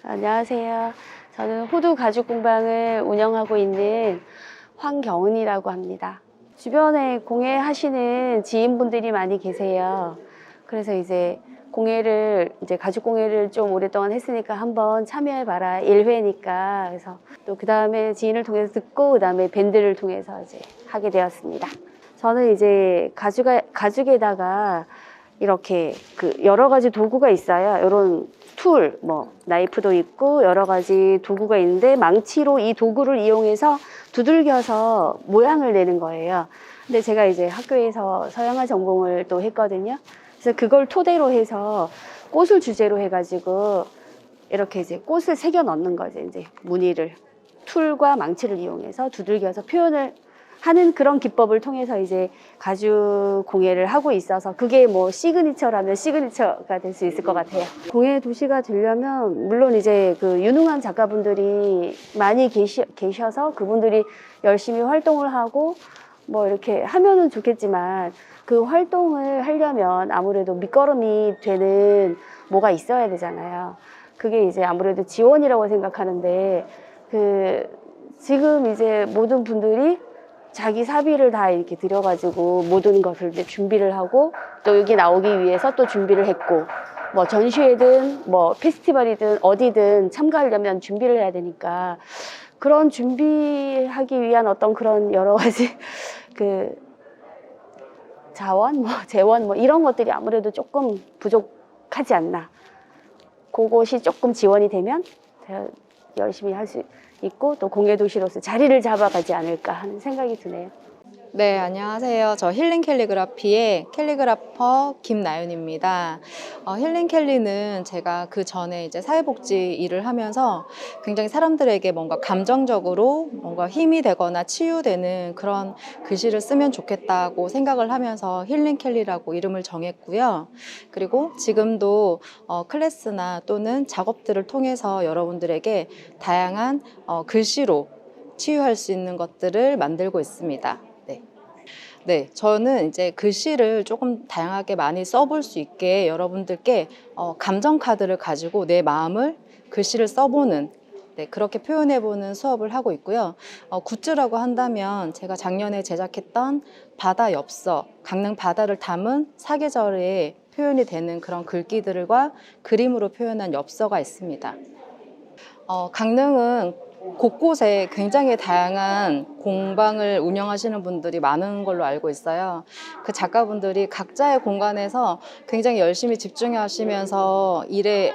안녕하세요. 저는 호두 가죽 공방을 운영하고 있는 황경은이라고 합니다. 주변에 공예 하시는 지인분들이 많이 계세요. 그래서 이제 가죽 공예를 좀 오랫동안 했으니까 한번 참여해봐라. 1회니까. 그래서 또 그 다음에 지인을 통해서 듣고, 그 다음에 밴드를 통해서 이제 하게 되었습니다. 저는 이제 가죽에다가 이렇게 여러 가지 도구가 있어요. 이런 툴, 나이프도 있고 여러 가지 도구가 있는데, 망치로 이 도구를 이용해서 두들겨서 모양을 내는 거예요. 근데 제가 이제 학교에서 서양화 전공을 또 했거든요. 그래서 그걸 토대로 해서 꽃을 주제로 해가지고 이렇게 이제 꽃을 새겨 넣는 거죠. 이제 무늬를 툴과 망치를 이용해서 두들겨서 표현을 하는 그런 기법을 통해서 이제 가죽 공예를 하고 있어서, 그게 시그니처라면 시그니처가 될 수 있을 것 같아요. 공예 도시가 되려면 물론 이제 유능한 작가분들이 많이 계셔서 그분들이 열심히 활동을 하고 이렇게 하면은 좋겠지만, 그 활동을 하려면 아무래도 밑거름이 되는 뭐가 있어야 되잖아요. 그게 이제 아무래도 지원이라고 생각하는데, 지금 이제 모든 분들이 자기 사비를 다 이렇게 들여가지고 모든 것을 이제 준비를 하고, 또 여기 나오기 위해서 또 준비를 했고, 전시회든 페스티벌이든 어디든 참가하려면 준비를 해야 되니까, 그런 준비하기 위한 어떤 그런 여러 가지 자원, 재원 이런 것들이 아무래도 조금 부족하지 않나. 그것이 조금 지원이 되면 열심히 할 수 있고, 또 공예도시로서 자리를 잡아가지 않을까 하는 생각이 드네요. 네, 안녕하세요. 저 힐링 캘리그라피의 캘리그라퍼 김나윤입니다. 힐링 캘리는 제가 그 전에 이제 사회복지 일을 하면서 굉장히 사람들에게 뭔가 감정적으로 뭔가 힘이 되거나 치유되는 그런 글씨를 쓰면 좋겠다고 생각을 하면서 힐링 캘리라고 이름을 정했고요. 그리고 지금도 클래스나 또는 작업들을 통해서 여러분들에게 다양한 글씨로 치유할 수 있는 것들을 만들고 있습니다. 네, 저는 이제 글씨를 조금 다양하게 많이 써볼 수 있게 여러분들께 감정 카드를 가지고 내 마음을 글씨를 써보는, 그렇게 표현해보는 수업을 하고 있고요. 굿즈라고 한다면 제가 작년에 제작했던 바다 엽서, 강릉 바다를 담은 사계절에 표현이 되는 그런 글귀들과 그림으로 표현한 엽서가 있습니다. 강릉은 곳곳에 굉장히 다양한 공방을 운영하시는 분들이 많은 걸로 알고 있어요. 그 작가분들이 각자의 공간에서 굉장히 열심히 집중하시면서 일에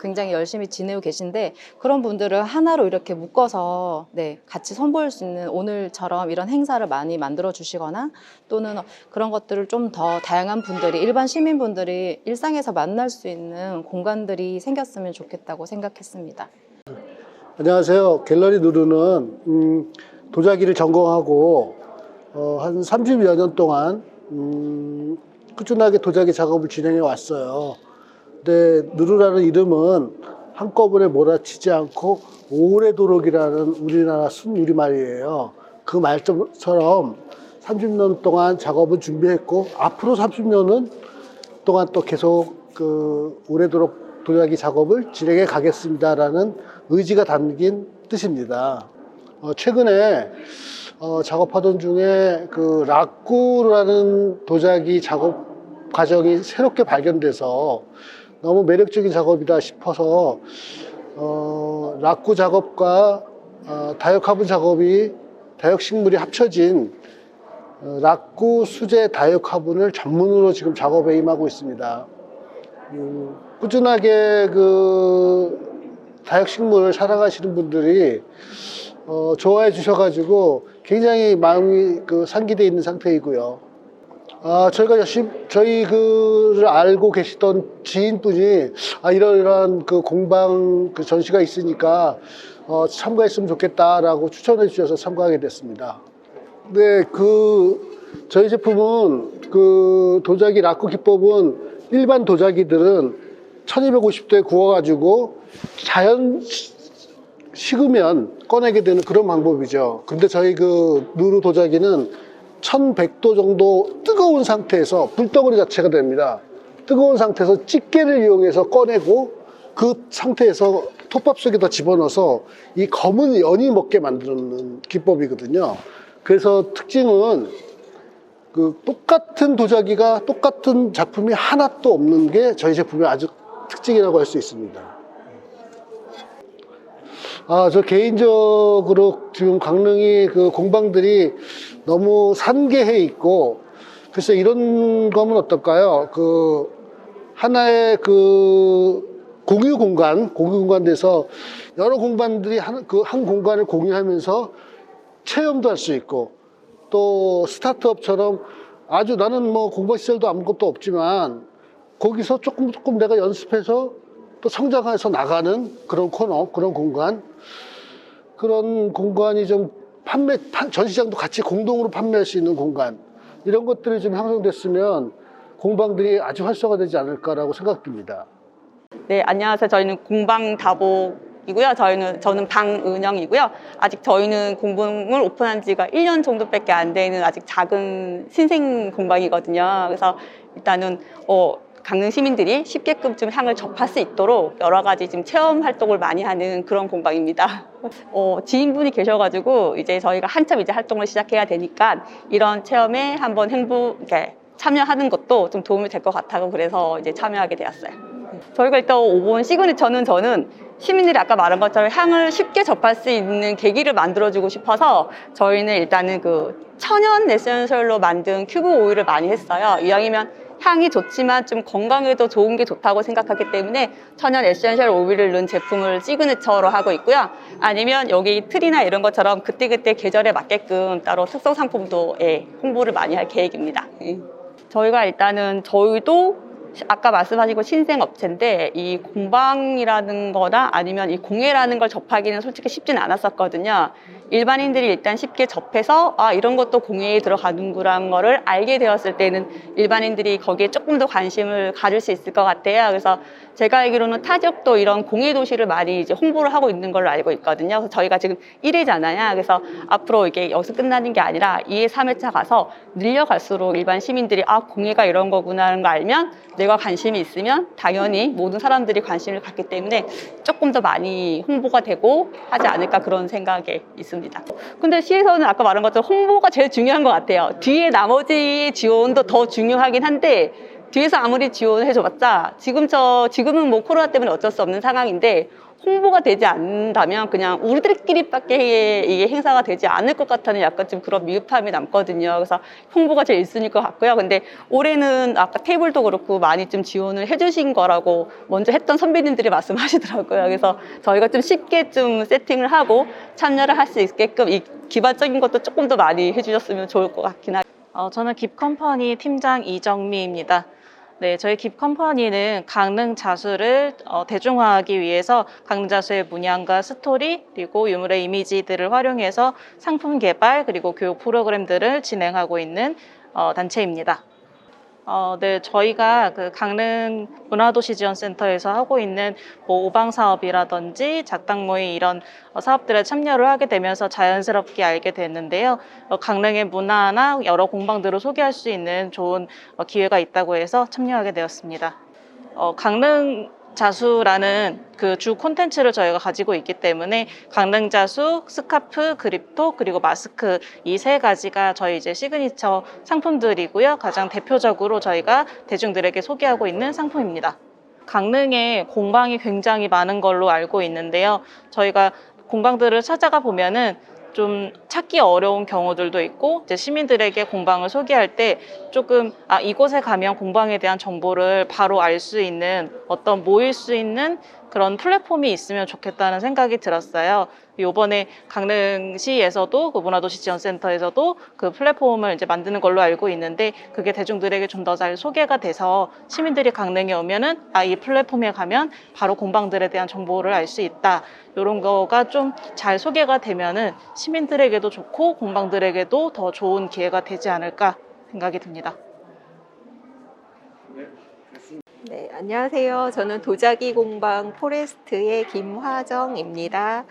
굉장히 열심히 지내고 계신데, 그런 분들을 하나로 이렇게 묶어서 같이 선보일 수 있는 오늘처럼 이런 행사를 많이 만들어 주시거나, 또는 그런 것들을 좀 더 다양한 분들이, 일반 시민분들이 일상에서 만날 수 있는 공간들이 생겼으면 좋겠다고 생각했습니다. 안녕하세요. 갤러리 누르는 도자기를 전공하고 한 30여 년 동안 꾸준하게 도자기 작업을 진행해 왔어요. 근데 누르라는 이름은 한꺼번에 몰아치지 않고 오래도록이라는 우리나라 순우리말이에요. 그 말처럼 30년 동안 작업을 준비했고, 앞으로 30년은 동안 또 계속 오래도록 도자기 작업을 진행해 가겠습니다라는 의지가 담긴 뜻입니다. 최근에 작업하던 중에 락구라는 도자기 작업 과정이 새롭게 발견돼서 너무 매력적인 작업이다 싶어서 락구 작업과 다육화분 작업이, 다육식물이 합쳐진 락구 수제 다육화분을 전문으로 지금 작업에 임하고 있습니다. 꾸준하게 다육식물을 사랑하시는 분들이 좋아해 주셔가지고 굉장히 마음이 상기되어 있는 상태이고요. 저희가 저희 그를 알고 계시던 지인분이 이러이러한 공방 전시가 있으니까 참가했으면 좋겠다라고 추천해 주셔서 참가하게 됐습니다. 네, 저희 제품은 도자기 락구 기법은 일반 도자기들은 1250도에 구워가지고 자연 식으면 꺼내게 되는 그런 방법이죠. 근데 저희 누르 도자기는 1100도 정도 뜨거운 상태에서 불덩어리 자체가 됩니다. 뜨거운 상태에서 집게를 이용해서 꺼내고, 그 상태에서 톱밥 속에다 집어넣어서 이 검은 연이 먹게 만드는 기법이거든요. 그래서 특징은 그 똑같은 도자기가 똑같은 작품이 하나도 없는 게 저희 제품의 아주 특징이라고 할 수 있습니다. 저 개인적으로 지금 강릉이 그 공방들이 너무 산계해 있고, 글쎄 이런 거면 어떨까요? 그 하나의 그 공유 공간 돼서 여러 공간들이 한 공간을 공유하면서 체험도 할 수 있고, 또 스타트업처럼 아주 나는 뭐 공부 시설도 아무것도 없지만 거기서 조금 내가 연습해서 또 성장해서 나가는 그런 코너, 그런 공간이 좀 전시장도 같이 공동으로 판매할 수 있는 공간, 이런 것들이 좀 형성됐으면 공방들이 아주 활성화되지 않을까라고 생각됩니다. 네, 안녕하세요. 저희는 공방다복이고요. 저는 방은영이고요. 아직 저희는 공방을 오픈한 지가 1년 정도밖에 안 되는 아직 작은 신생 공방이거든요. 그래서 일단은 강릉 시민들이 쉽게끔 좀 향을 접할 수 있도록 여러 가지 지금 체험 활동을 많이 하는 그런 공방입니다. 지인분이 계셔가지고 이제 저희가 한참 이제 활동을 시작해야 되니까 이런 체험에 한번 이렇게 참여하는 것도 좀 도움이 될 것 같아서 그래서 이제 참여하게 되었어요. 저희가 일단 5번 시그니처는 저는 시민들이 아까 말한 것처럼 향을 쉽게 접할 수 있는 계기를 만들어주고 싶어서 저희는 일단은 그 천연 에센셜로 만든 큐브 오일을 많이 했어요. 이왕이면 향이 좋지만 좀 건강에도 좋은 게 좋다고 생각하기 때문에 천연 에센셜 오일을 넣은 제품을 시그니처로 하고 있고요. 아니면 여기 틀이나 이런 것처럼 그때그때 계절에 맞게끔 따로 특성 상품도 홍보를 많이 할 계획입니다. 저희가 일단은 저희도 아까 말씀하시고 신생 업체인데 이 공방이라는 거나 아니면 이 공예라는 걸 접하기는 솔직히 쉽진 않았었거든요. 일반인들이 일단 쉽게 접해서 이런 것도 공예에 들어가는구라는 거를 알게 되었을 때는 일반인들이 거기에 조금 더 관심을 가질 수 있을 것 같아요. 그래서 제가 알기로는 타 지역도 이런 공예 도시를 많이 이제 홍보를 하고 있는 걸로 알고 있거든요. 그래서 저희가 지금 1회잖아요. 그래서 앞으로 이게 여기서 끝나는 게 아니라 2회, 3회차 가서 늘려갈수록 일반 시민들이 공예가 이런 거구나 하는 거 알면 내가 관심이 있으면 당연히 모든 사람들이 관심을 갖기 때문에 조금 더 많이 홍보가 되고 하지 않을까 그런 생각에 있습니다. 근데 시에서는 아까 말한 것처럼 홍보가 제일 중요한 것 같아요. 뒤에 나머지 지원도 더 중요하긴 한데 뒤에서 아무리 지원을 해줘봤자 지금은 뭐 코로나 때문에 어쩔 수 없는 상황인데 홍보가 되지 않는다면 그냥 우리들끼리밖에 이게 행사가 되지 않을 것 같다는 약간 좀 그런 미흡함이 남거든요. 그래서 홍보가 제일 1순위일 것 같고요. 근데 올해는 아까 테이블도 그렇고 많이 좀 지원을 해주신 거라고 먼저 했던 선배님들이 말씀하시더라고요. 그래서 저희가 좀 쉽게 좀 세팅을 하고 참여를 할 수 있게끔 이 기반적인 것도 조금 더 많이 해주셨으면 좋을 것 같긴 하고요. 저는 깁컴퍼니 팀장 이정미입니다. 네, 저희 깁컴퍼니는 강릉 자수를 대중화하기 위해서 강릉 자수의 문양과 스토리 그리고 유물의 이미지들을 활용해서 상품 개발 그리고 교육 프로그램들을 진행하고 있는 단체입니다. 네, 저희가 그 강릉 문화도시지원센터에서 하고 있는 뭐 오방 사업이라든지 작당 모임 이런 사업들에 참여를 하게 되면서 자연스럽게 알게 됐는데요. 강릉의 문화나 여러 공방들을 소개할 수 있는 좋은 기회가 있다고 해서 참여하게 되었습니다. 강릉 자수라는 그 주 콘텐츠를 저희가 가지고 있기 때문에 강릉 자수, 스카프, 그립톡 그리고 마스크 이 3가지가 저희 이제 시그니처 상품들이고요. 가장 대표적으로 저희가 대중들에게 소개하고 있는 상품입니다. 강릉에 공방이 굉장히 많은 걸로 알고 있는데요. 저희가 공방들을 찾아가 보면은 좀 찾기 어려운 경우들도 있고 이제 시민들에게 공방을 소개할 때 조금 이곳에 가면 공방에 대한 정보를 바로 알 수 있는 어떤 모일 수 있는 그런 플랫폼이 있으면 좋겠다는 생각이 들었어요. 이번에 강릉시에서도 그 문화도시지원센터에서도 그 플랫폼을 이제 만드는 걸로 알고 있는데 그게 대중들에게 좀 더 잘 소개가 돼서 시민들이 강릉에 오면은 이 플랫폼에 가면 바로 공방들에 대한 정보를 알 수 있다. 이런 거가 좀 잘 소개가 되면은 시민들에게도 좋고 공방들에게도 더 좋은 기회가 되지 않을까 생각이 듭니다. 네, 안녕하세요. 저는 도자기 공방 포레스트의 김화정입니다.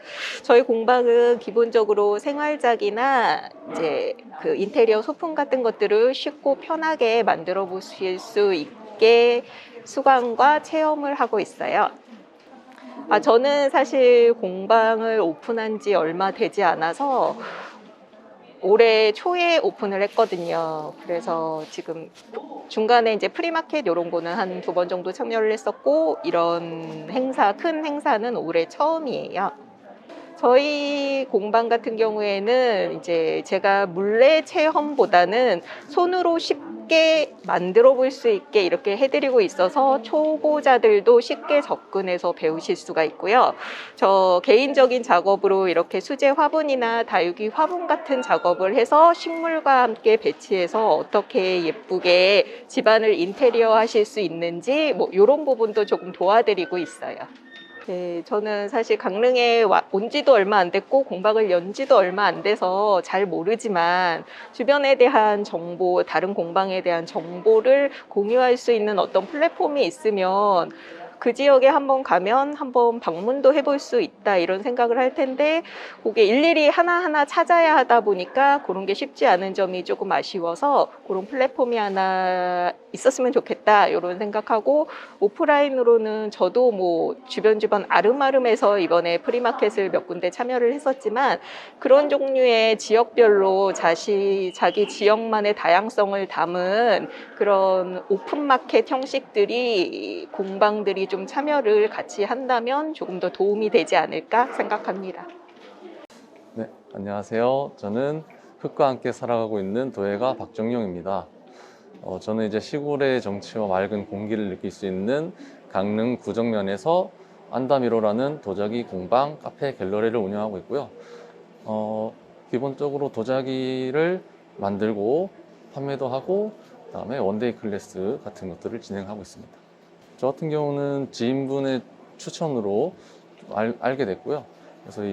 저희 공방은 기본적으로 생활작이나 이제 그 인테리어 소품 같은 것들을 쉽고 편하게 만들어 보실 수 있게 수강과 체험을 하고 있어요. 저는 사실 공방을 오픈한 지 얼마 되지 않아서 올해 초에 오픈을 했거든요. 그래서 지금 중간에 이제 프리마켓 이런 거는 한 2번 정도 참여를 했었고, 이런 행사, 큰 행사는 올해 처음이에요. 저희 공방 같은 경우에는 이제 제가 물레 체험보다는 손으로 쉽게 만들어 볼 수 있게 이렇게 해드리고 있어서 초보자들도 쉽게 접근해서 배우실 수가 있고요. 저 개인적인 작업으로 이렇게 수제 화분이나 다육이 화분 같은 작업을 해서 식물과 함께 배치해서 어떻게 예쁘게 집안을 인테리어 하실 수 있는지 뭐 이런 부분도 조금 도와드리고 있어요. 네, 저는 사실 강릉에 온 지도 얼마 안 됐고 공방을 연 지도 얼마 안 돼서 잘 모르지만 주변에 대한 정보, 다른 공방에 대한 정보를 공유할 수 있는 어떤 플랫폼이 있으면 그 지역에 한번 가면 한번 방문도 해볼 수 있다 이런 생각을 할 텐데, 그게 일일이 하나하나 찾아야 하다 보니까 그런 게 쉽지 않은 점이 조금 아쉬워서 그런 플랫폼이 하나 있었으면 좋겠다 이런 생각하고, 오프라인으로는 저도 뭐 주변 아름아름해서 이번에 프리마켓을 몇 군데 참여를 했었지만, 그런 종류의 지역별로 자기 지역만의 다양성을 담은 그런 오픈마켓 형식들이 공방들이 좀 참여를 같이 한다면 조금 더 도움이 되지 않을까 생각합니다. 네, 안녕하세요. 저는 흙과 함께 살아가고 있는 도예가 박정용입니다. 저는 이제 시골의 정취와 맑은 공기를 느낄 수 있는 강릉 구정면에서 안다미로라는 도자기 공방, 카페, 갤러리를 운영하고 있고요. 기본적으로 도자기를 만들고 판매도 하고, 그다음에 원데이 클래스 같은 것들을 진행하고 있습니다. 저 같은 경우는 지인분의 추천으로 알게 됐고요. 그래서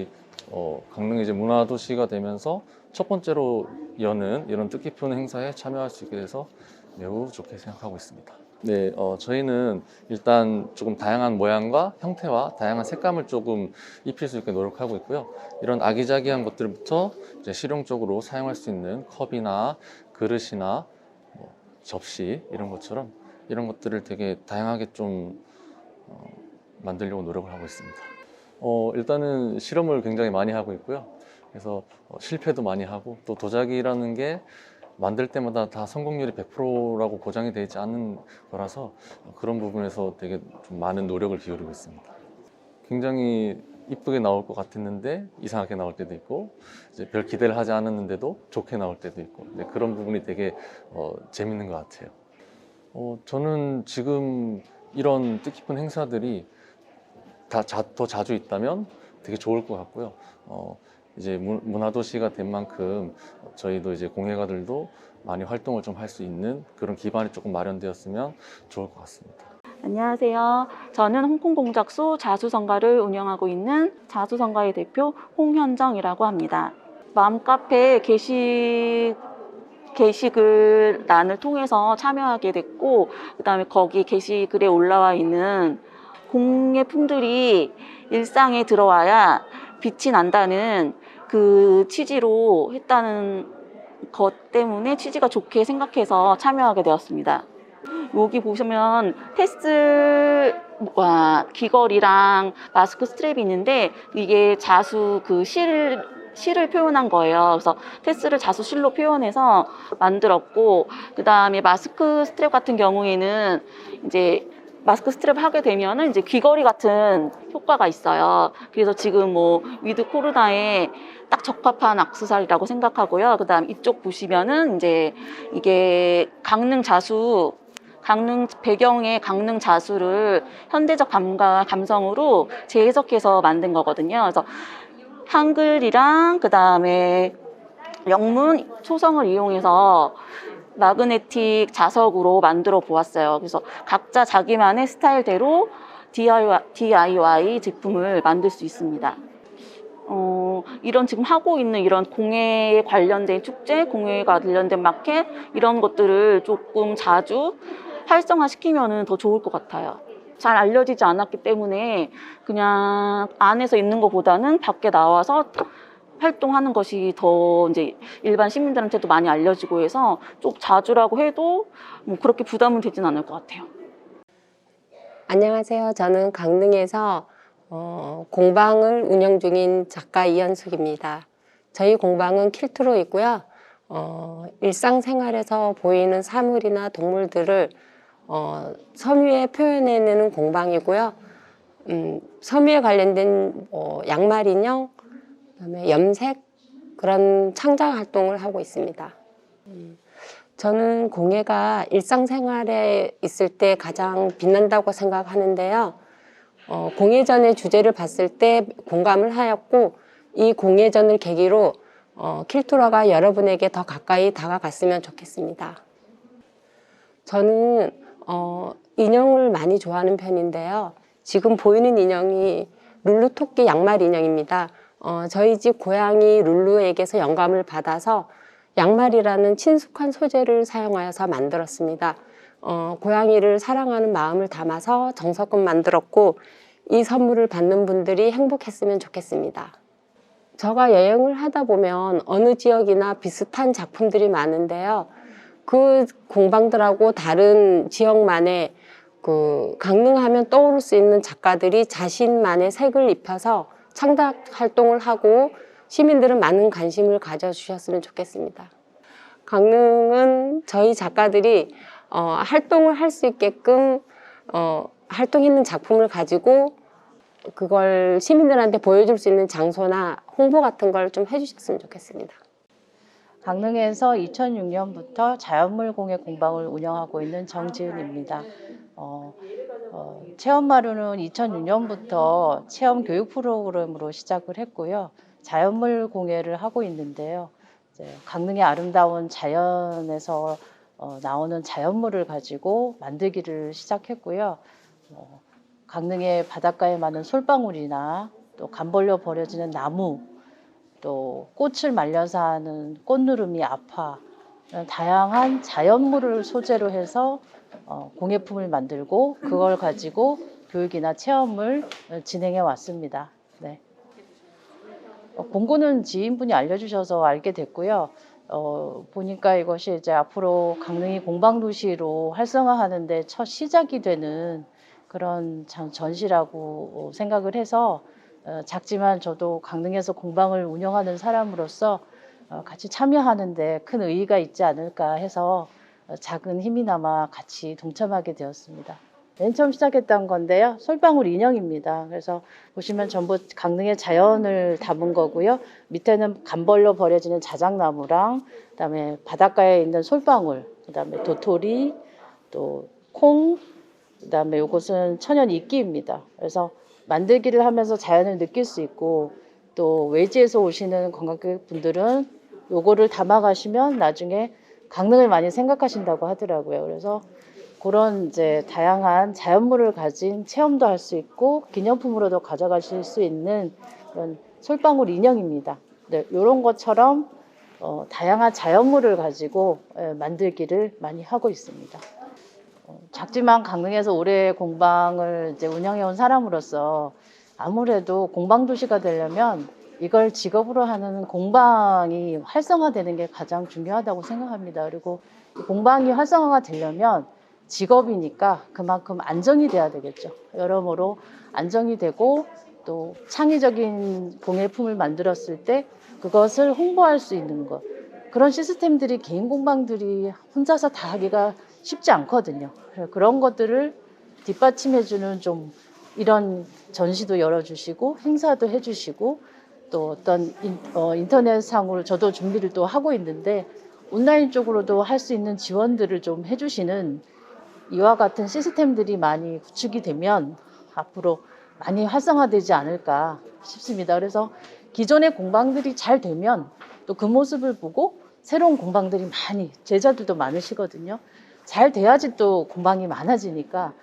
강릉이 이제 문화도시가 되면서 첫 번째로 여는 이런 뜻깊은 행사에 참여할 수 있게 돼서 매우 좋게 생각하고 있습니다. 네, 저희는 일단 조금 다양한 모양과 형태와 다양한 색감을 조금 입힐 수 있게 노력하고 있고요. 이런 아기자기한 것들부터 이제 실용적으로 사용할 수 있는 컵이나 그릇이나 접시 이런 것처럼 이런 것들을 되게 다양하게 좀 만들려고 노력을 하고 있습니다. 일단은 실험을 굉장히 많이 하고 있고요. 그래서 실패도 많이 하고, 또 도자기라는 게 만들 때마다 다 성공률이 100%라고 보장이 되지 않는 거라서 그런 부분에서 되게 좀 많은 노력을 기울이고 있습니다. 굉장히 이쁘게 나올 것 같았는데 이상하게 나올 때도 있고, 이제 별 기대를 하지 않았는데도 좋게 나올 때도 있고, 그런 부분이 되게 재밌는 것 같아요. 저는 지금 이런 뜻깊은 행사들이 더 자주 있다면 되게 좋을 것 같고요. 이제 문화도시가 된 만큼 저희도 이제 공예가들도 많이 활동을 좀 할 수 있는 그런 기반이 조금 마련되었으면 좋을 것 같습니다. 안녕하세요. 저는 홍콩 공작소 자수성가를 운영하고 있는 자수성가의 대표 홍현정이라고 합니다. 맘카페 게시글란을 통해서 참여하게 됐고, 그다음에 거기 게시글에 올라와 있는 공예품들이 일상에 들어와야 빛이 난다는 그 취지로 했다는 것 때문에 취지가 좋게 생각해서 참여하게 되었습니다. 여기 보시면 테슬과 귀걸이랑 마스크 스트랩이 있는데, 이게 자수 실을 표현한 거예요. 그래서 테스를 자수실로 표현해서 만들었고, 그 다음에 마스크 스트랩 같은 경우에는 이제 마스크 스트랩 하게 되면은 이제 귀걸이 같은 효과가 있어요. 그래서 지금 뭐 위드 코로나에 딱 적합한 액세서리라고 생각하고요. 그 다음 이쪽 보시면은 이제 이게 강릉 배경의 강릉 자수를 현대적 감성으로 재해석해서 만든 거거든요. 그래서 한글이랑 그 다음에 영문 초성을 이용해서 마그네틱 자석으로 만들어 보았어요. 그래서 각자 자기만의 스타일대로 DIY 제품을 만들 수 있습니다. 이런 지금 하고 있는 이런 공예에 관련된 축제, 공예에 관련된 마켓 이런 것들을 조금 자주 활성화시키면 더 좋을 것 같아요. 잘 알려지지 않았기 때문에 그냥 안에서 있는 것보다는 밖에 나와서 활동하는 것이 더 이제 일반 시민들한테도 많이 알려지고 해서 좀 자주라고 해도 뭐 그렇게 부담은 되진 않을 것 같아요. 안녕하세요. 저는 강릉에서 공방을 운영 중인 작가 이현숙입니다. 저희 공방은 퀼트로 있고요. 일상생활에서 보이는 사물이나 동물들을 섬유에 표현해내는 공방이고요. 섬유에 관련된 양말 인형, 그다음에 염색 그런 창작 활동을 하고 있습니다. 저는 공예가 일상생활에 있을 때 가장 빛난다고 생각하는데요. 공예전의 주제를 봤을 때 공감을 하였고 이 공예전을 계기로 퀼토라가 여러분에게 더 가까이 다가갔으면 좋겠습니다. 저는 인형을 많이 좋아하는 편인데요. 지금 보이는 인형이 룰루 토끼 양말 인형입니다. 저희 집 고양이 룰루에게서 영감을 받아서 양말이라는 친숙한 소재를 사용하여서 만들었습니다. 고양이를 사랑하는 마음을 담아서 정성껏 만들었고 이 선물을 받는 분들이 행복했으면 좋겠습니다. 제가 여행을 하다 보면 어느 지역이나 비슷한 작품들이 많은데요. 그 공방들하고 다른 지역만의 강릉하면 떠오를 수 있는 작가들이 자신만의 색을 입혀서 창작 활동을 하고 시민들은 많은 관심을 가져주셨으면 좋겠습니다. 강릉은 저희 작가들이 활동을 할 수 있게끔 활동했는 작품을 가지고 그걸 시민들한테 보여줄 수 있는 장소나 홍보 같은 걸 좀 해주셨으면 좋겠습니다. 강릉에서 2006년부터 자연물 공예 공방을 운영하고 있는 정지은입니다. 체험마루는 2006년부터 체험 교육 프로그램으로 시작을 했고요. 자연물 공예를 하고 있는데요. 강릉의 아름다운 자연에서 나오는 자연물을 가지고 만들기를 시작했고요. 강릉의 바닷가에 많은 솔방울이나 또 간 벌려 버려지는 나무, 또 꽃을 말려서 하는 꽃누름이 아파, 다양한 자연물을 소재로 해서 공예품을 만들고 그걸 가지고 교육이나 체험을 진행해 왔습니다. 네. 공고는 지인분이 알려주셔서 알게 됐고요. 보니까 이것이 이제 앞으로 강릉이 공방도시로 활성화하는데 첫 시작이 되는 그런 전시라고 생각을 해서 작지만 저도 강릉에서 공방을 운영하는 사람으로서 같이 참여하는데 큰 의의가 있지 않을까 해서 작은 힘이나마 같이 동참하게 되었습니다. 맨 처음 시작했던 건데요. 솔방울 인형입니다. 그래서 보시면 전부 강릉의 자연을 담은 거고요. 밑에는 간 벌려 버려지는 자작나무랑 그다음에 바닷가에 있는 솔방울, 그다음에 도토리, 또 콩, 그다음에 이것은 천연 이끼입니다. 그래서 만들기를 하면서 자연을 느낄 수 있고 또 외지에서 오시는 관광객분들은 요거를 담아가시면 나중에 강릉을 많이 생각하신다고 하더라고요. 그래서 그런 이제 다양한 자연물을 가진 체험도 할 수 있고 기념품으로도 가져가실 수 있는 그런 솔방울 인형입니다. 네, 이런 것처럼 다양한 자연물을 가지고 만들기를 많이 하고 있습니다. 작지만 강릉에서 오래 공방을 이제 운영해온 사람으로서 아무래도 공방도시가 되려면 이걸 직업으로 하는 공방이 활성화되는 게 가장 중요하다고 생각합니다. 그리고 공방이 활성화가 되려면 직업이니까 그만큼 안정이 돼야 되겠죠. 여러모로 안정이 되고 또 창의적인 공예품을 만들었을 때 그것을 홍보할 수 있는 것, 그런 시스템들이 개인 공방들이 혼자서 다 하기가 쉽지 않거든요. 그런 것들을 뒷받침해주는 좀 이런 전시도 열어주시고 행사도 해주시고 또 어떤 인터넷상으로 저도 준비를 또 하고 있는데 온라인 쪽으로도 할 수 있는 지원들을 좀 해주시는 이와 같은 시스템들이 많이 구축이 되면 앞으로 많이 활성화되지 않을까 싶습니다. 그래서 기존의 공방들이 잘 되면 또 그 모습을 보고 새로운 공방들이 많이, 제자들도 많으시거든요. 잘 돼야지 또 공방이 많아지니까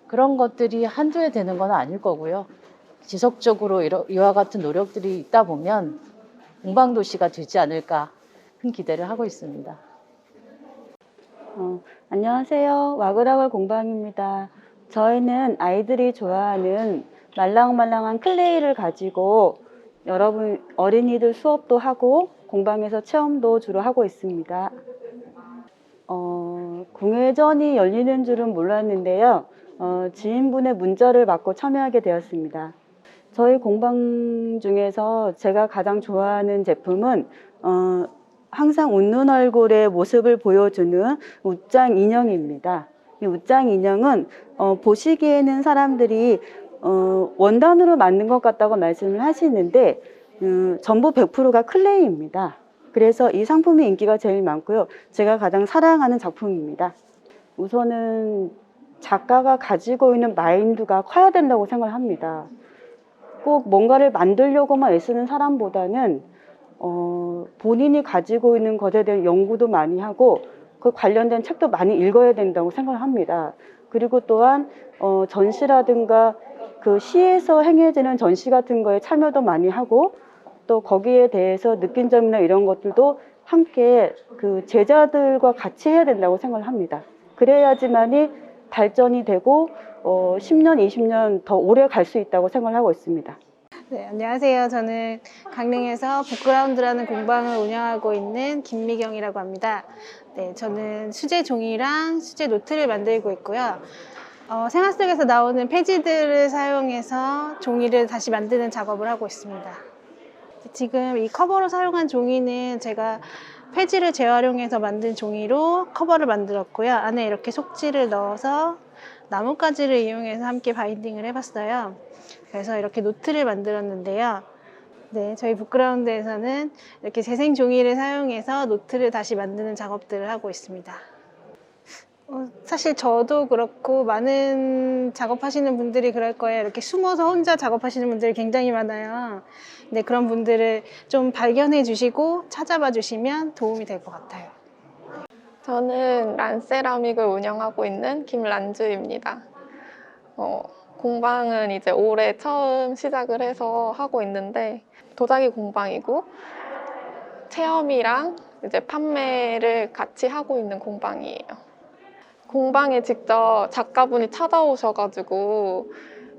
그런 것들이 한두 해 되는 건 아닐 거고요. 지속적으로 이와 같은 노력들이 있다 보면 공방도시가 되지 않을까 큰 기대를 하고 있습니다. 안녕하세요. 와글와글 공방입니다. 저희는 아이들이 좋아하는 말랑말랑한 클레이를 가지고 여러분 어린이들 수업도 하고 공방에서 체험도 주로 하고 있습니다. 공예전이 열리는 줄은 몰랐는데요. 지인분의 문자를 받고 참여하게 되었습니다. 저희 공방 중에서 제가 가장 좋아하는 제품은 항상 웃는 얼굴의 모습을 보여주는 웃장 인형입니다. 이 웃장 인형은 보시기에는 사람들이 원단으로 만든 것 같다고 말씀을 하시는데 전부 100%가 클레이입니다. 그래서 이 상품의 인기가 제일 많고요. 제가 가장 사랑하는 작품입니다. 우선은 작가가 가지고 있는 마인드가 커야 된다고 생각을 합니다. 꼭 뭔가를 만들려고만 애쓰는 사람보다는 본인이 가지고 있는 것에 대한 연구도 많이 하고 그 관련된 책도 많이 읽어야 된다고 생각을 합니다. 그리고 또한 전시라든가 그 시에서 행해지는 전시 같은 거에 참여도 많이 하고 또 거기에 대해서 느낀 점이나 이런 것들도 함께 그 제자들과 같이 해야 된다고 생각을 합니다. 그래야지만이 발전이 되고 10년, 20년 더 오래 갈 수 있다고 생각을 하고 있습니다. 네, 안녕하세요. 저는 강릉에서 북그라운드라는 공방을 운영하고 있는 김미경이라고 합니다. 네, 저는 수제 종이랑 수제 노트를 만들고 있고요. 생활 속에서 나오는 폐지들을 사용해서 종이를 다시 만드는 작업을 하고 있습니다. 지금 이 커버로 사용한 종이는 제가 폐지를 재활용해서 만든 종이로 커버를 만들었고요. 안에 이렇게 속지를 넣어서 나뭇가지를 이용해서 함께 바인딩을 해봤어요. 그래서 이렇게 노트를 만들었는데요. 네, 저희 북그라운드에서는 이렇게 재생 종이를 사용해서 노트를 다시 만드는 작업들을 하고 있습니다. 사실 저도 그렇고 많은 작업하시는 분들이 그럴 거예요. 이렇게 숨어서 혼자 작업하시는 분들이 굉장히 많아요. 네, 그런 분들을 좀 발견해 주시고 찾아봐 주시면 도움이 될 것 같아요. 저는 란세라믹을 운영하고 있는 김란주입니다. 공방은 이제 올해 처음 시작을 해서 하고 있는데 도자기 공방이고 체험이랑 이제 판매를 같이 하고 있는 공방이에요. 공방에 직접 작가분이 찾아오셔가지고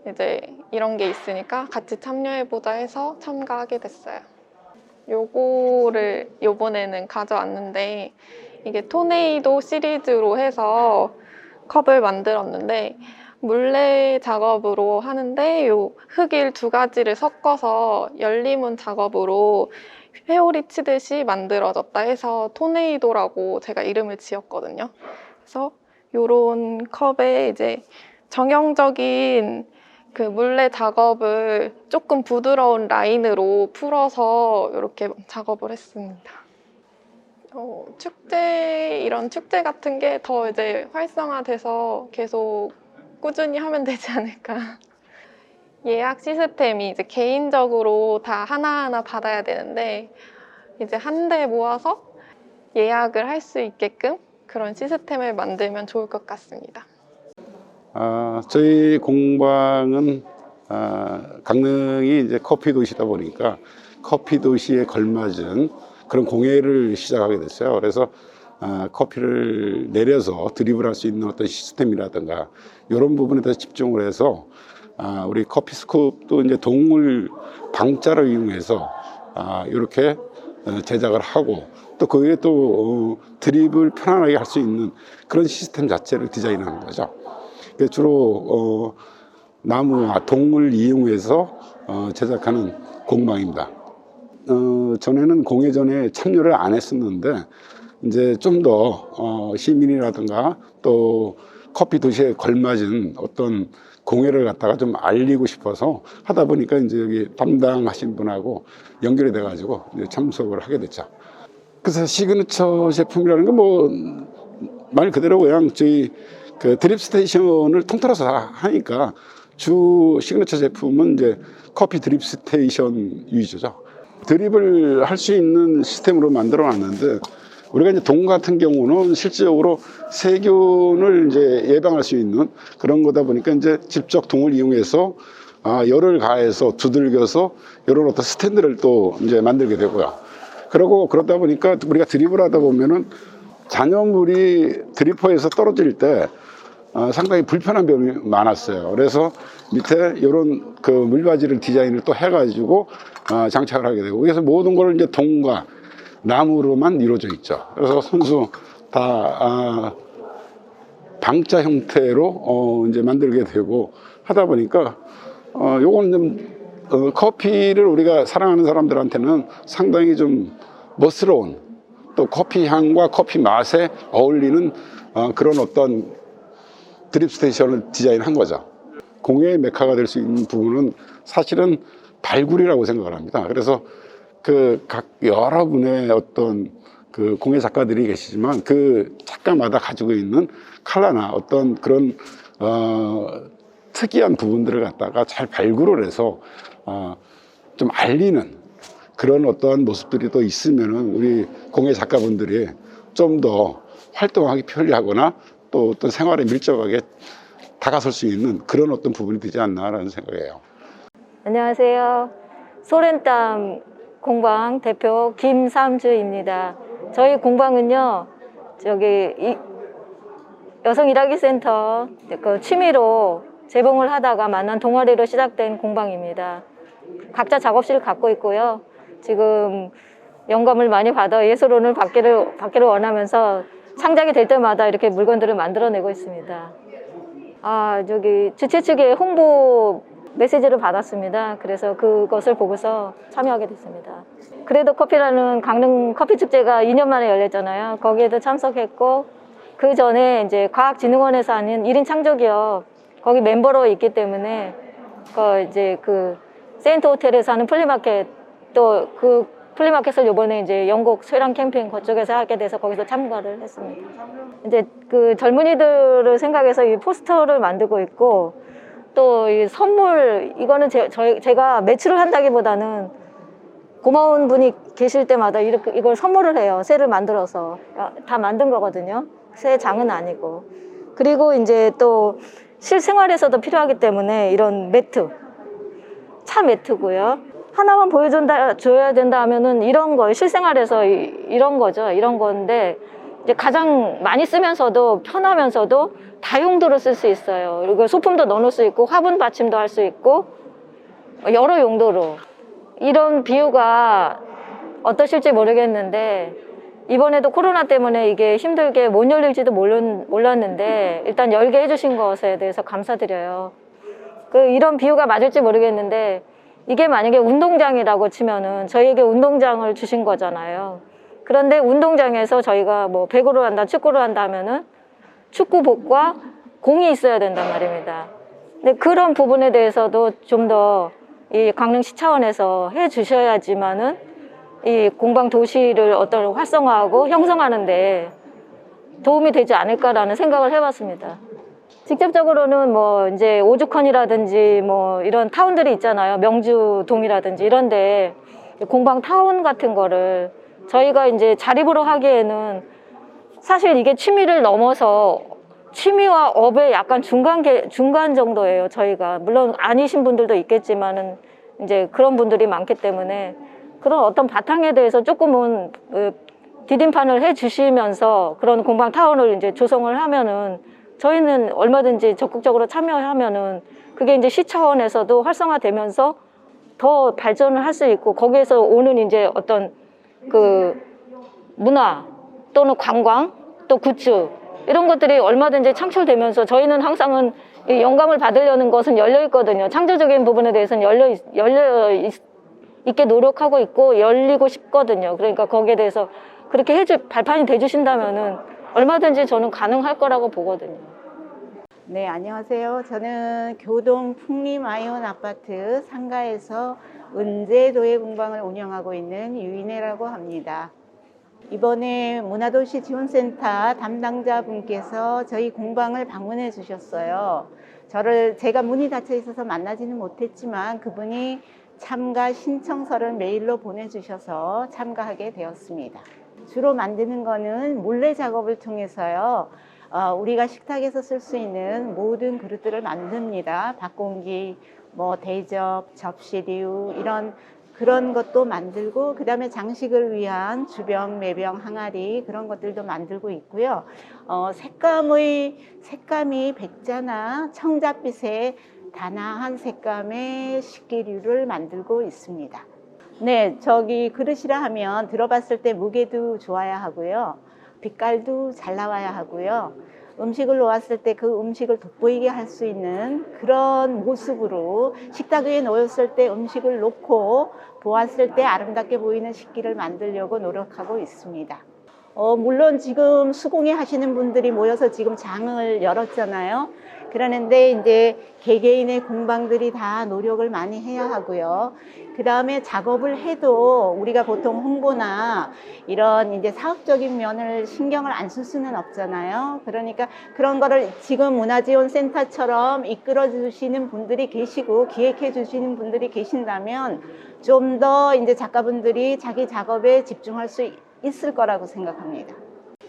이제 이런 게 있으니까 같이 참여해보자 해서 참가하게 됐어요. 요거를 요번에는 가져왔는데 이게 토네이도 시리즈로 해서 컵을 만들었는데 물레 작업으로 하는데 요 흙일 2가지를 섞어서 열리문 작업으로 회오리 치듯이 만들어졌다 해서 토네이도라고 제가 이름을 지었거든요. 그래서 요런 컵에 이제 정형적인 그 물레 작업을 조금 부드러운 라인으로 풀어서 이렇게 작업을 했습니다. 이런 축제 같은 게 더 이제 활성화돼서 계속 꾸준히 하면 되지 않을까. 예약 시스템이 이제 개인적으로 다 하나하나 받아야 되는데 이제 한데 모아서 예약을 할 수 있게끔 그런 시스템을 만들면 좋을 것 같습니다. 저희 공방은 강릉이 이제 커피 도시다 보니까 커피 도시에 걸맞은 그런 공예를 시작하게 됐어요. 그래서 커피를 내려서 드립을 할 수 있는 어떤 시스템이라든가 이런 부분에 대해서 집중을 해서 우리 커피 스쿱도 이제 동물 방자를 이용해서 이렇게 제작을 하고 또 거기에 또 드립을 편안하게 할 수 있는 그런 시스템 자체를 디자인하는 거죠. 주로 나무와 동물 이용해서 제작하는 공방입니다. 전에는 공예전에 참여를 안 했었는데 이제 좀 더 시민이라든가 또 커피 도시에 걸맞은 어떤 공예를 갖다가 좀 알리고 싶어서 하다 보니까 이제 여기 담당하신 분하고 연결이 돼가지고 이제 참석을 하게 됐죠. 그래서 시그니처 제품이라는 건 뭐 말 그대로 그냥 저희 그 드립 스테이션을 통틀어서 하니까 주 시그니처 제품은 이제 커피 드립 스테이션 위주죠. 드립을 할 수 있는 시스템으로 만들어 놨는데 우리가 이제 동 같은 경우는 실질적으로 세균을 이제 예방할 수 있는 그런 거다 보니까 이제 직접 동을 이용해서 열을 가해서 두들겨서 이런 어떤 스탠드를 또 이제 만들게 되고요. 그러고 그러다 보니까 우리가 드립을 하다 보면은 잔여물이 드리퍼에서 떨어질 때 상당히 불편한 점이 많았어요. 그래서 밑에 이런 그 물바지를 디자인을 또 해가지고 장착을 하게 되고 그래서 모든 걸 이제 동과 나무로만 이루어져 있죠. 그래서 손수 다 방자 형태로 이제 만들게 되고 하다 보니까 요거는 좀 커피를 우리가 사랑하는 사람들한테는 상당히 좀 멋스러운, 또 커피 향과 커피 맛에 어울리는 그런 어떤 드립 스테이션을 디자인한 거죠. 공예의 메카가 될 수 있는 부분은 사실은 발굴이라고 생각을 합니다. 그래서 그 각 여러분의 어떤 그 공예 작가들이 계시지만 그 작가마다 가지고 있는 컬러나 어떤 그런 특이한 부분들을 갖다가 잘 발굴을 해서 좀 알리는 그런 어떠한 모습들이 또 있으면은 우리 공예 작가분들이 좀 더 활동하기 편리하거나 또 어떤 생활에 밀접하게 다가설 수 있는 그런 어떤 부분이 되지 않나라는 생각이에요. 안녕하세요. 소렌땀 공방 대표 김삼주입니다. 저희 공방은요, 여성 일하기 센터 그 취미로 재봉을 하다가 만난 동아리로 시작된 공방입니다. 각자 작업실을 갖고 있고요. 지금 영감을 많이 받아 예술원을 받기를 원하면서 창작이 될 때마다 이렇게 물건들을 만들어내고 있습니다. 주최 측의 홍보 메시지를 받았습니다. 그래서 그것을 보고서 참여하게 됐습니다. 그래도 커피라는 강릉 커피 축제가 2년 만에 열렸잖아요. 거기에도 참석했고, 그 전에 이제 과학진흥원에서 하는 1인 창조기업 거기 멤버로 있기 때문에 그 세인트 호텔에서 하는 플리마켓, 또 그 플리마켓을 이번에 이제 영국 쇠랑 캠핑 그쪽에서 하게 돼서 거기서 참가를 했습니다. 이제 그 젊은이들을 생각해서 이 포스터를 만들고 있고, 또 이 선물, 이거는 제가 매출을 한다기보다는 고마운 분이 계실 때마다 이걸 선물을 해요. 새를 만들어서 다 만든 거거든요. 새 장은 아니고. 그리고 이제 또 실생활에서도 필요하기 때문에 이런 매트, 차 매트고요. 하나만 보여줘야 된다 하면은 이런 거, 실생활에서 이런 거죠. 이런 건데 이제 가장 많이 쓰면서도 편하면서도 다용도로 쓸 수 있어요. 그리고 소품도 넣어놓을 수 있고 화분 받침도 할 수 있고 여러 용도로. 이런 비유가 어떠실지 모르겠는데 이번에도 코로나 때문에 이게 힘들게 못 열릴지도 몰랐는데 일단 열게 해주신 것에 대해서 감사드려요. 이런 비유가 맞을지 모르겠는데 이게 만약에 운동장이라고 치면은 저희에게 운동장을 주신 거잖아요. 그런데 운동장에서 저희가 뭐 배구를 한다, 축구를 한다 하면은 축구복과 공이 있어야 된단 말입니다. 근데 그런 부분에 대해서도 좀 더 이 강릉시 차원에서 해 주셔야지만은 이 공방 도시를 어떤 활성화하고 형성하는데 도움이 되지 않을까라는 생각을 해봤습니다. 직접적으로는 뭐 이제 오죽헌이라든지 뭐 이런 타운들이 있잖아요. 명주동이라든지 이런데 공방 타운 같은 거를 저희가 이제 자립으로 하기에는 사실 이게 취미를 넘어서 취미와 업의 약간 중간 정도예요. 저희가 물론 아니신 분들도 있겠지만은 이제 그런 분들이 많기 때문에 그런 어떤 바탕에 대해서 조금은 디딤판을 해주시면서 그런 공방 타운을 이제 조성을 하면은 저희는 얼마든지 적극적으로 참여하면은 그게 이제 시 차원에서도 활성화되면서 더 발전을 할 수 있고 거기에서 오는 이제 어떤 그 문화 또는 관광 또 굿즈 이런 것들이 얼마든지 창출되면서 저희는 항상은 이 영감을 받으려는 것은 열려 있거든요. 창조적인 부분에 대해서는 열려 있게 노력하고 있고 열리고 싶거든요. 그러니까 거기에 대해서 그렇게 발판이 돼주신다면은 얼마든지 저는 가능할 거라고 보거든요. 네, 안녕하세요. 저는 교동 풍림아이온 아파트 상가에서 은제도예 공방을 운영하고 있는 유인혜라고 합니다. 이번에 문화도시 지원센터 담당자분께서 저희 공방을 방문해 주셨어요. 제가 문이 닫혀 있어서 만나지는 못했지만 그분이 참가 신청서를 메일로 보내주셔서 참가하게 되었습니다. 주로 만드는 거는 물레 작업을 통해서요. 우리가 식탁에서 쓸 수 있는 모든 그릇들을 만듭니다. 밥공기, 뭐 대접, 접시류 그런 것도 만들고 그다음에 장식을 위한 주병, 매병, 항아리 그런 것들도 만들고 있고요. 색감이 백자나 청자빛의 단아한 색감의 식기류를 만들고 있습니다. 네, 그릇이라 하면 들어봤을 때 무게도 좋아야 하고요. 빛깔도 잘 나와야 하고요. 음식을 놓았을 때 그 음식을 돋보이게 할 수 있는 그런 모습으로 식탁 위에 놓였을 때 음식을 놓고 보았을 때 아름답게 보이는 식기를 만들려고 노력하고 있습니다. 물론 지금 수공예 하시는 분들이 모여서 지금 장을 열었잖아요. 그러는데 이제 개개인의 공방들이 다 노력을 많이 해야 하고요. 그 다음에 작업을 해도 우리가 보통 홍보나 이런 이제 사업적인 면을 신경을 안 쓸 수는 없잖아요. 그러니까 그런 거를 지금 문화지원센터처럼 이끌어 주시는 분들이 계시고 기획해 주시는 분들이 계신다면 좀 더 이제 작가분들이 자기 작업에 집중할 수 있을 거라고 생각합니다.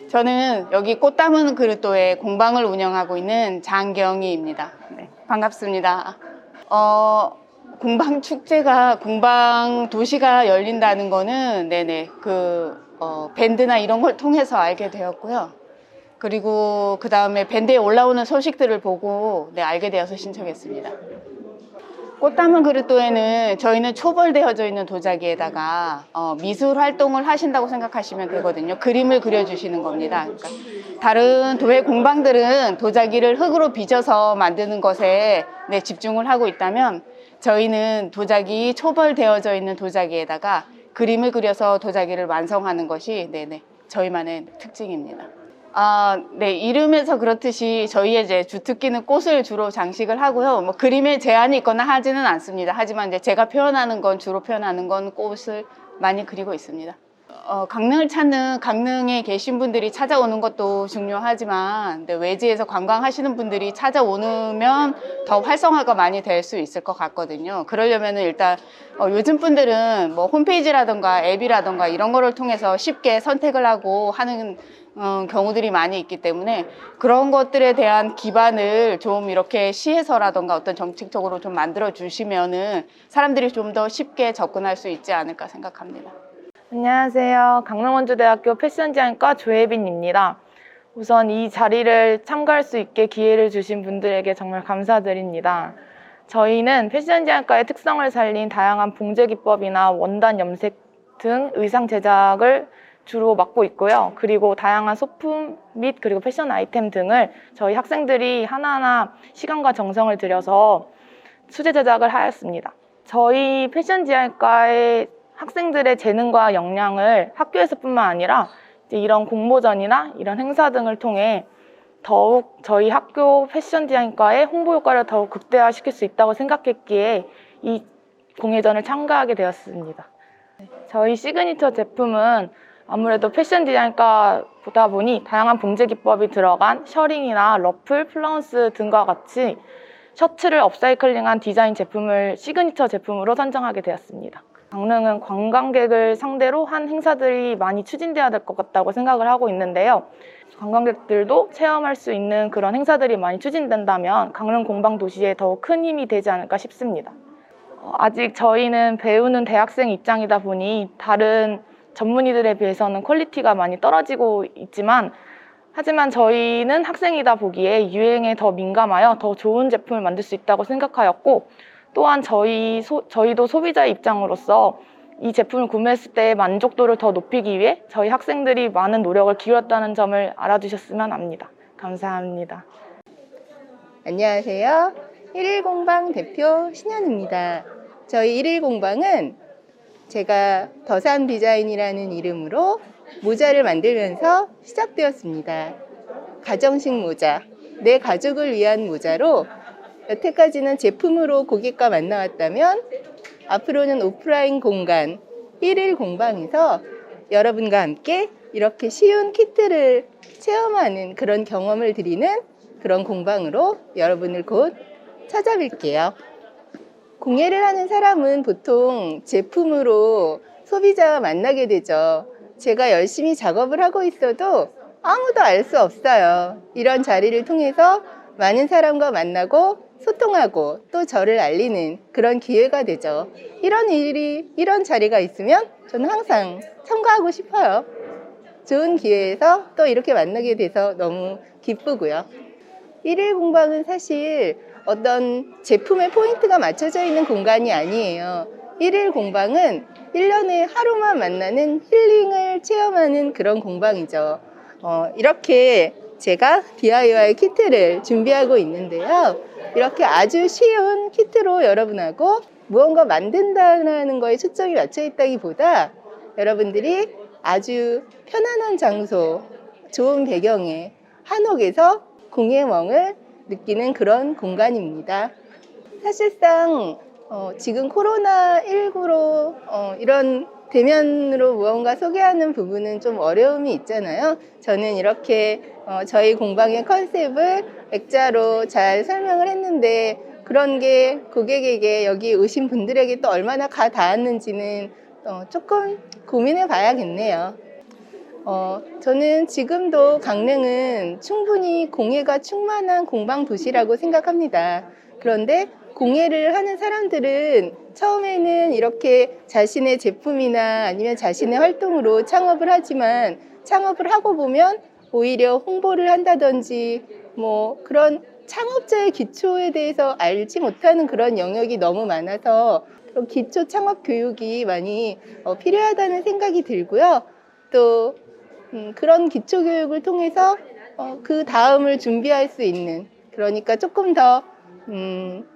저는 여기 꽃 담은 그릇도에 공방을 운영하고 있는 장경희입니다. 네, 반갑습니다. 공방 축제가 공방 도시가 열린다는 거는 밴드나 이런 걸 통해서 알게 되었고요. 그리고 그 다음에 밴드에 올라오는 소식들을 보고 알게 되어서 신청했습니다. 꽃 담은 그릇도에는 저희는 초벌되어져 있는 도자기에다가 미술 활동을 하신다고 생각하시면 되거든요. 그림을 그려주시는 겁니다. 그러니까 다른 도예 공방들은 도자기를 흙으로 빚어서 만드는 것에 집중을 하고 있다면 저희는 도자기 초벌되어져 있는 도자기에다가 그림을 그려서 도자기를 완성하는 것이 저희만의 특징입니다. 이름에서 그렇듯이 저희의 이제 주특기는 꽃을 주로 장식을 하고요. 뭐 그림에 제한이 있거나 하지는 않습니다. 하지만 이제 제가 표현하는 건 주로 표현하는 건 꽃을 많이 그리고 있습니다. 강릉을 찾는 강릉에 계신 분들이 찾아오는 것도 중요하지만 외지에서 관광하시는 분들이 찾아오면 더 활성화가 많이 될 수 있을 것 같거든요. 그러려면 일단 요즘 분들은 뭐 홈페이지라던가 앱이라던가 이런 거를 통해서 쉽게 선택을 하고 하는 경우들이 많이 있기 때문에 그런 것들에 대한 기반을 좀 이렇게 시에서라던가 어떤 정책적으로 좀 만들어 주시면은 사람들이 좀 더 쉽게 접근할 수 있지 않을까 생각합니다. 안녕하세요. 강릉원주대학교 패션디자인과 조혜빈입니다. 우선 이 자리를 참가할 수 있게 기회를 주신 분들에게 정말 감사드립니다. 저희는 패션디자인과의 특성을 살린 다양한 봉제 기법이나 원단 염색 등 의상 제작을 주로 맡고 있고요. 그리고 다양한 소품 및 그리고 패션 아이템 등을 저희 학생들이 하나하나 시간과 정성을 들여서 수제 제작을 하였습니다. 저희 패션디자인과의 학생들의 재능과 역량을 학교에서뿐만 아니라 이런 공모전이나 이런 행사 등을 통해 더욱 저희 학교 패션 디자인과의 홍보 효과를 더욱 극대화시킬 수 있다고 생각했기에 이 공예전을 참가하게 되었습니다. 저희 시그니처 제품은 아무래도 패션 디자인과보다 보니 다양한 봉제 기법이 들어간 셔링이나 러플, 플라운스 등과 같이 셔츠를 업사이클링한 디자인 제품을 시그니처 제품으로 선정하게 되었습니다. 강릉은 관광객을 상대로 한 행사들이 많이 추진돼야 될 것 같다고 생각을 하고 있는데요. 관광객들도 체험할 수 있는 그런 행사들이 많이 추진된다면 강릉 공방 도시에 더욱 큰 힘이 되지 않을까 싶습니다. 아직 저희는 배우는 대학생 입장이다 보니 다른 전문의들에 비해서는 퀄리티가 많이 떨어지고 있지만 하지만 저희는 학생이다 보기에 유행에 더 민감하여 더 좋은 제품을 만들 수 있다고 생각하였고 또한 저희도 소비자의 입장으로서 이 제품을 구매했을 때 만족도를 더 높이기 위해 저희 학생들이 많은 노력을 기울였다는 점을 알아주셨으면 합니다. 감사합니다. 안녕하세요. 110방 대표 신현입니다. 저희 110방은 제가 더산 디자인이라는 이름으로 모자를 만들면서 시작되었습니다. 가정식 모자, 내 가족을 위한 모자로 여태까지는 제품으로 고객과 만나왔다면 앞으로는 오프라인 공간 1일 공방에서 여러분과 함께 이렇게 쉬운 키트를 체험하는 그런 경험을 드리는 그런 공방으로 여러분을 곧 찾아뵐게요. 공예를 하는 사람은 보통 제품으로 소비자와 만나게 되죠. 제가 열심히 작업을 하고 있어도 아무도 알 수 없어요. 이런 자리를 통해서 많은 사람과 만나고 소통하고 또 저를 알리는 그런 기회가 되죠. 이런 자리가 있으면 저는 항상 참가하고 싶어요. 좋은 기회에서 또 이렇게 만나게 돼서 너무 기쁘고요. 1일 공방은 사실 어떤 제품의 포인트가 맞춰져 있는 공간이 아니에요. 1일 공방은 1년에 하루만 만나는 힐링을 체험하는 그런 공방이죠. 이렇게 제가 DIY 키트를 준비하고 있는데요. 이렇게 아주 쉬운 키트로 여러분하고 무언가 만든다는 거에 초점이 맞춰 있다기보다 여러분들이 아주 편안한 장소, 좋은 배경에 한옥에서 공예의 멍을 느끼는 그런 공간입니다. 사실상 지금 코로나19로 이런 대면으로 무언가 소개하는 부분은 좀 어려움이 있잖아요. 저는 이렇게 저희 공방의 컨셉을 액자로 잘 설명을 했는데 그런 게 고객에게 여기 오신 분들에게 또 얼마나 가 닿았는지는 조금 고민해 봐야겠네요. 저는 지금도 강릉은 충분히 공예가 충만한 공방 도시라고 생각합니다. 그런데 공예를 하는 사람들은 처음에는 이렇게 자신의 제품이나 아니면 자신의 활동으로 창업을 하지만 창업을 하고 보면 오히려 홍보를 한다든지 뭐 그런 창업자의 기초에 대해서 알지 못하는 그런 영역이 너무 많아서 기초 창업 교육이 많이 필요하다는 생각이 들고요. 또 그런 기초 교육을 통해서 그 다음을 준비할 수 있는, 그러니까 조금 더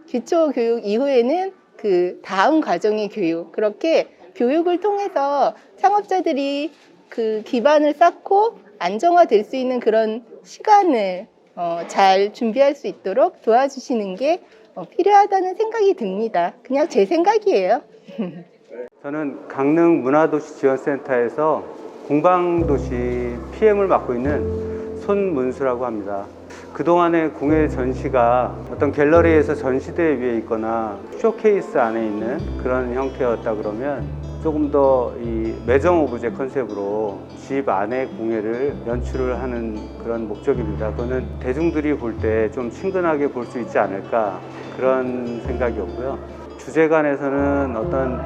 기초 교육 이후에는 그 다음 과정의 교육, 그렇게 교육을 통해서 창업자들이 그 기반을 쌓고 안정화될 수 있는 그런 시간을 잘 준비할 수 있도록 도와주시는 게 필요하다는 생각이 듭니다. 그냥 제 생각이에요. 저는 강릉 문화도시지원센터에서 공방도시 PM을 맡고 있는 손문수라고 합니다. 그동안의 공예 전시가 어떤 갤러리에서 전시대 위에 있거나 쇼케이스 안에 있는 그런 형태였다 그러면 조금 더 이 매정 오브제 컨셉으로 집 안에 공예를 연출을 하는 그런 목적입니다. 그거는 대중들이 볼 때 좀 친근하게 볼 수 있지 않을까 그런 생각이었고요. 주제관에서는 어떤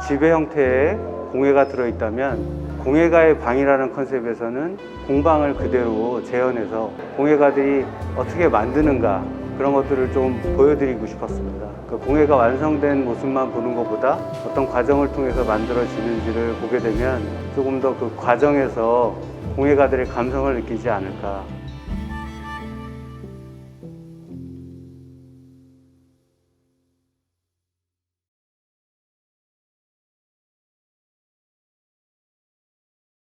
지배 형태의 공예가 들어있다면 공예가의 방이라는 컨셉에서는 공방을 그대로 재현해서 공예가들이 어떻게 만드는가 그런 것들을 좀 보여드리고 싶었습니다. 그 공예가 완성된 모습만 보는 것보다 어떤 과정을 통해서 만들어지는지를 보게 되면 조금 더 그 과정에서 공예가들의 감성을 느끼지 않을까